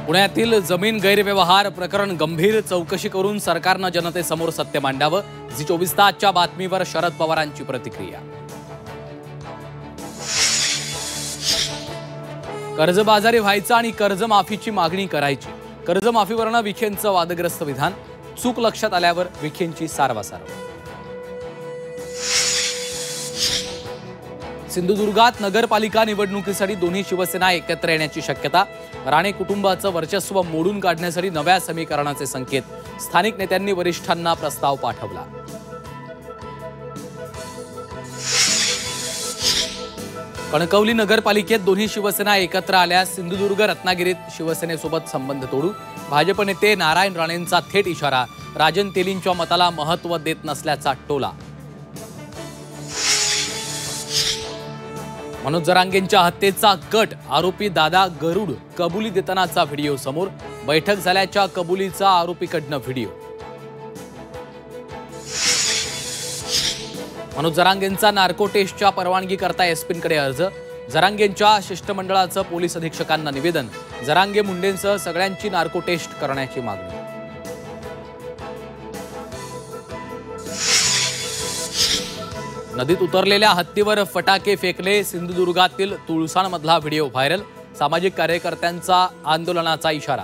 पुण्यातील जमीन गैरव्यवहार प्रकरण गंभीर, चौकशी करून सरकारनं जनतेसमोर सत्य मांडावं. झी 24 तासच्या बातमीवर शरद पवारांची प्रतिक्रिया. कर्जबाजारी व्हायचं आणि कर्जमाफीची मागणी करायची. कर्जमाफीवरनं विखेंचं वादग्रस्त विधान. चूक लक्षात आल्यावर विखेंची सारवासारव. सिंधुदुर्गात नगरपालिका निवडणुकीसाठी दोन्ही शिवसेना एकत्र येण्याची शक्यता. राणे कुटुंबाचं वर्चस्व मोडून काढण्यासाठी नव्या समीकरणाचे संकेत. स्थानिक नेत्यांनी वरिष्ठांना प्रस्ताव पाठवला. कणकवली नगरपालिकेत दोन्ही शिवसेना एकत्र आल्या. सिंधुदुर्ग रत्नागिरीत शिवसेनेसोबत संबंध तोडू. भाजप नेते नारायण राणेंचा थेट इशारा. राजन तेलींच्या मताला महत्त्व देत नसल्याचा टोला. मनोज जरांगेंच्या हत्येचा कट. आरोपी दादा गरुड कबुली देतानाचा व्हिडिओ समोर. बैठक झाल्याच्या कबुलीचा आरोपीकडनं व्हिडिओ. मनोज जरांगेंचा नार्को टेस्टच्या परवानगीकरता एसपींकडे अर्ज. जरांगेंच्या शिष्टमंडळाचं पोलीस अधीक्षकांना निवेदन. जरांगे मुंडेंसह सगळ्यांची नार्को टेस्ट करण्याची मागणी. नदीत उतरलेल्या हत्तीवर फटाके फेकले. सिंधुदुर्गातील तुळसाणमधला व्हिडिओ व्हायरल. सामाजिक कार्यकर्त्यांचा आंदोलनाचा इशारा.